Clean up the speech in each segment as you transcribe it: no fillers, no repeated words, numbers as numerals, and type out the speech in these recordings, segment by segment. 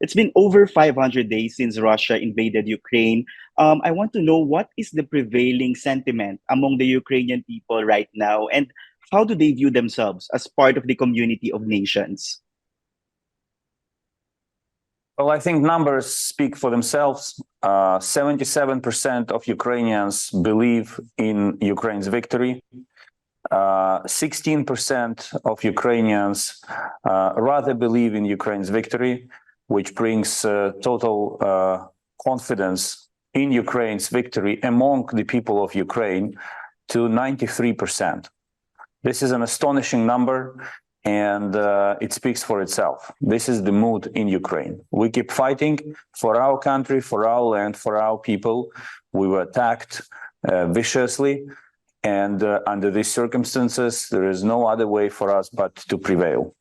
It's been over 500 days since Russia invaded Ukraine. I want to know what is the prevailing sentiment among the Ukrainian people right now, and how do they view themselves as part of the community of nations? Well, I think numbers speak for themselves. 77% of Ukrainians believe in Ukraine's victory. 16% of Ukrainians rather believe in Ukraine's victory, which brings total confidence in Ukraine's victory among the people of Ukraine to 93%. This is an astonishing number, and it speaks for itself. This is the mood in Ukraine. We keep fighting for our country, for our land, for our people. We were attacked viciously, and under these circumstances, there is no other way for us but to prevail.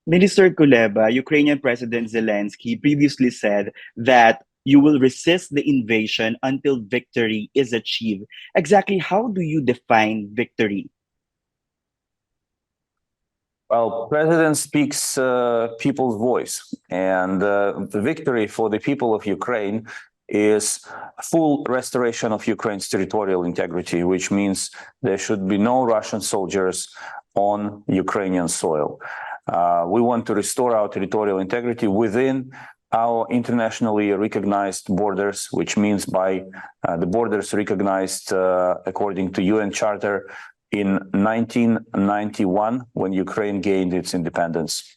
Minister Kuleba, Ukrainian President Zelensky previously said that you will resist the invasion until victory is achieved. Exactly how do you define victory? Well, President speaks people's voice, and the victory for the people of Ukraine is full restoration of Ukraine's territorial integrity, which means there should be no Russian soldiers on Ukrainian soil. We want to restore our territorial integrity within our internationally recognized borders, which means by the borders recognized according to UN Charter in 1991, when Ukraine gained its independence.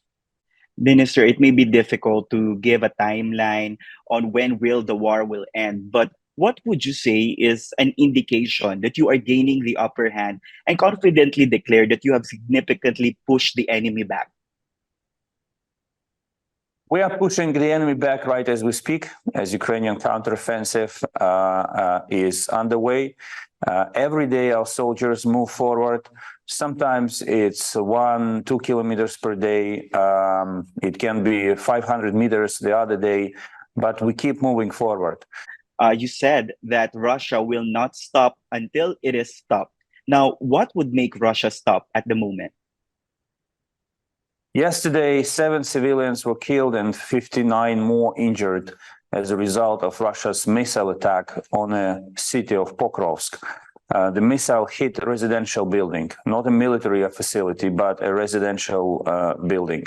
Minister, it may be difficult to give a timeline on when will the war will end, but what would you say is an indication that you are gaining the upper hand and confidently declare that you have significantly pushed the enemy back? We are pushing the enemy back right as we speak, as Ukrainian counteroffensive is underway. Every day our soldiers move forward. Sometimes it's 1-2 kilometers per day. It can be 500 meters the other day, but we keep moving forward. You said that Russia will not stop until it is stopped. Now, what would make Russia stop at the moment? Yesterday, 7 civilians were killed and 59 more injured as a result of Russia's missile attack on a city of Pokrovsk. The missile hit a residential building, not a military facility, but a residential building.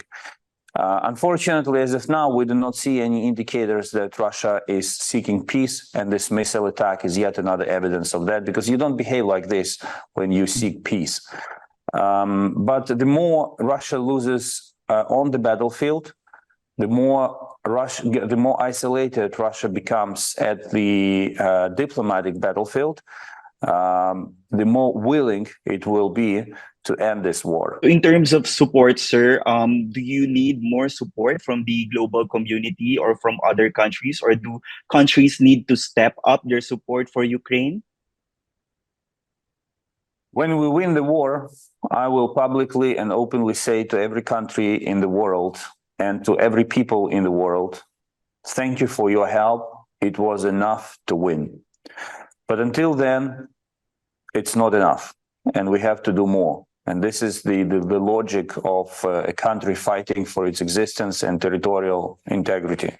Unfortunately, as of now, we do not see any indicators that Russia is seeking peace, and this missile attack is yet another evidence of that, because you don't behave like this when you seek peace. But the more Russia loses on the battlefield, the more isolated Russia becomes at the diplomatic battlefield, the more willing it will be to end this war. In terms of support, sir, do you need more support from the global community or from other countries, or do countries need to step up their support for Ukraine? When we win the war, I will publicly and openly say to every country in the world and to every people in the world, thank you for your help. It was enough to win. But until then, it's not enough, and we have to do more. And this is the logic of a country fighting for its existence and territorial integrity.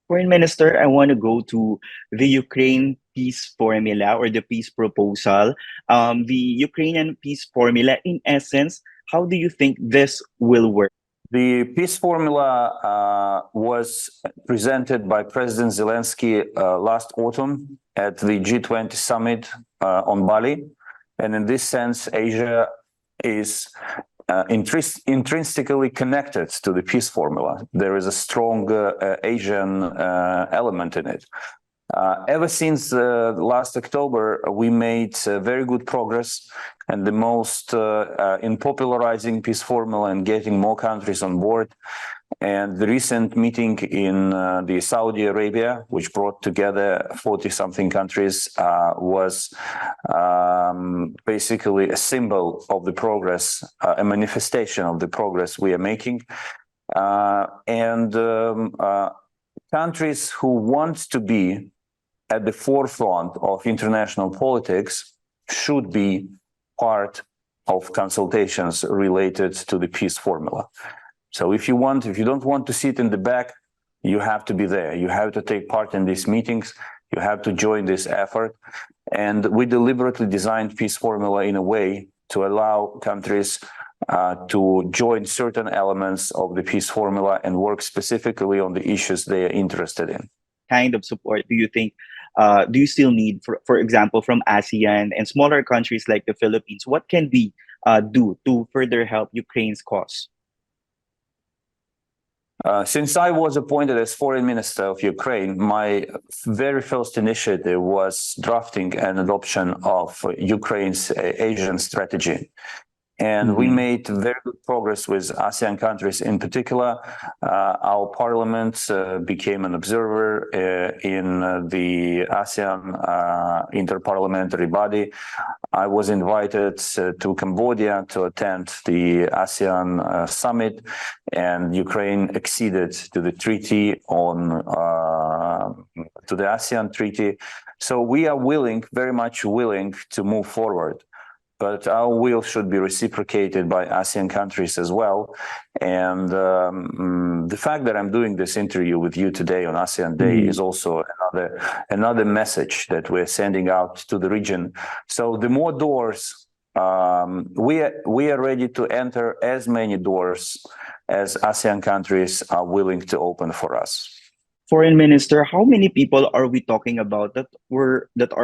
Foreign Minister, I want to go to the Ukraine peace formula or the peace proposal. The Ukrainian peace formula, in essence, how do you think this will work? The peace formula was presented by President Zelensky last autumn at the G20 summit on Bali. And in this sense, Asia is intrinsically connected to the peace formula. There is a strong Asian element in it. Ever since last October, we made very good progress, and the most in popularizing peace formula and getting more countries on board. And the recent meeting in the Saudi Arabia, which brought together 40-something countries, was basically a symbol of the progress, a manifestation of the progress we are making. Countries who want to be at the forefront of international politics should be part of consultations related to the peace formula. So if you don't want to sit in the back, you have to be there. You have to take part in these meetings. You have to join this effort. And we deliberately designed peace formula in a way to allow countries to join certain elements of the peace formula and work specifically on the issues they are interested in. Kind of support do you think do you still need, for example, from ASEAN and smaller countries like the Philippines? What can we do to further help Ukraine's cause? Since I was appointed as Foreign Minister of Ukraine, my very first initiative was drafting an adoption of Ukraine's Asian strategy. And we made very good progress with ASEAN countries in particular. Our parliament became an observer in the ASEAN interparliamentary body. I was invited to Cambodia to attend the ASEAN summit, and Ukraine acceded to the treaty to the ASEAN treaty. So we are willing, very much willing, to move forward. But our will should be reciprocated by ASEAN countries as well. And the fact that I'm doing this interview with you today on ASEAN Day is also another message that we're sending out to the region. So the more doors, we are ready to enter as many doors as ASEAN countries are willing to open for us. Foreign Minister, how many people are we talking about that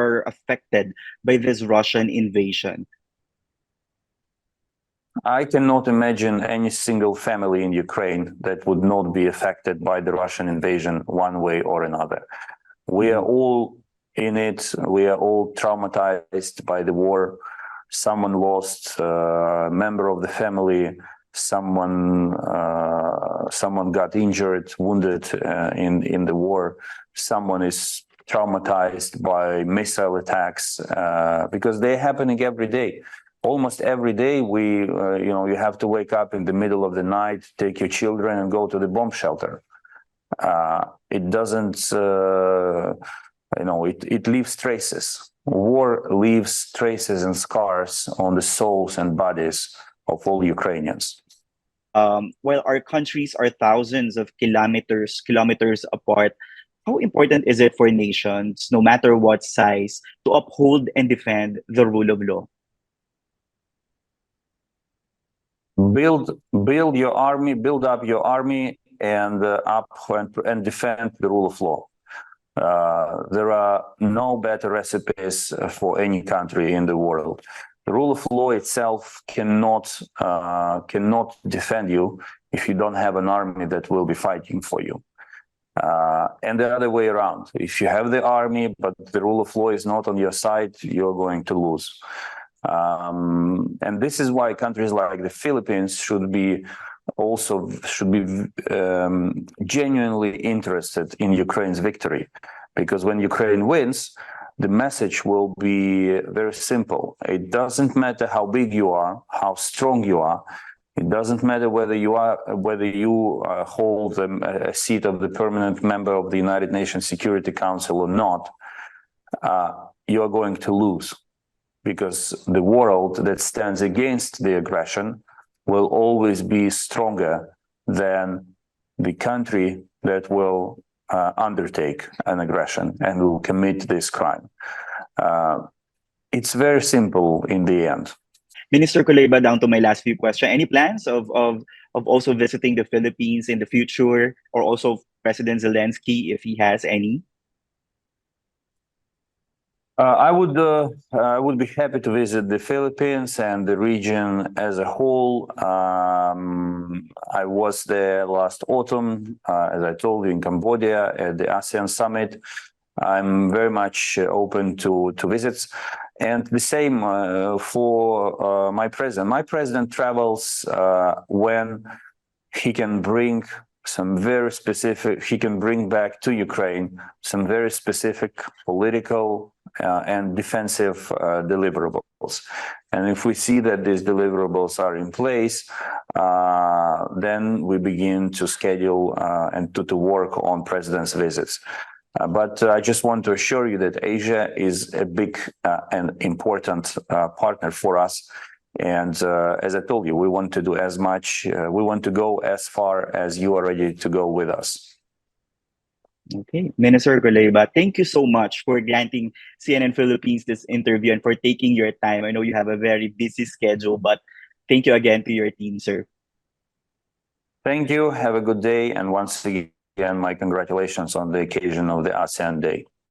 are affected by this Russian invasion? I cannot imagine any single family in Ukraine that would not be affected by the Russian invasion one way or another. We are all in it. We are all traumatized by the war. Someone lost a member of the family. Someone got injured, wounded in the war. Someone is traumatized by missile attacks because they're happening every day. Almost every day, you have to wake up in the middle of the night, take your children, and go to the bomb shelter. It doesn't, it leaves traces. War leaves traces and scars on the souls and bodies of all Ukrainians. While our countries are thousands of kilometers apart, how important is it for nations, no matter what size, to uphold and defend the rule of law? Build your army, build up your army, and defend the rule of law. There are no better recipes for any country in the world. The rule of law itself cannot defend you if you don't have an army that will be fighting for you. And the other way around. If you have the army, but the rule of law is not on your side, you're going to lose. And this is why countries like the Philippines should be genuinely interested in Ukraine's victory, because when Ukraine wins, the message will be very simple. It doesn't matter how big you are, how strong you are. It doesn't matter whether you hold a seat of the permanent member of the United Nations Security Council or not. You are going to lose, because the world that stands against the aggression will always be stronger than the country that will undertake an aggression and will commit this crime. It's very simple in the end. Minister Kuleba, down to my last few questions. Any plans of also visiting the Philippines in the future, or also President Zelensky, if he has any? I would be happy to visit the Philippines and the region as a whole. I was there last autumn, as I told you, in Cambodia at the ASEAN summit. I'm very much open to visits, and the same for my president. My president travels when he can bring some very specific. He can bring back to Ukraine some very specific political and defensive deliverables. And if we see that these deliverables are in place, then we begin to schedule and to work on president's visits. But I just want to assure you that Asia is a big and important partner for us. And as I told you, we want to do as much, we want to go as far as you are ready to go with us. Okay, Minister Kuleba, thank you so much for granting CNN Philippines this interview and for taking your time. I know you have a very busy schedule, but thank you again to your team, sir. Thank you. Have a good day. And once again, my congratulations on the occasion of the ASEAN Day.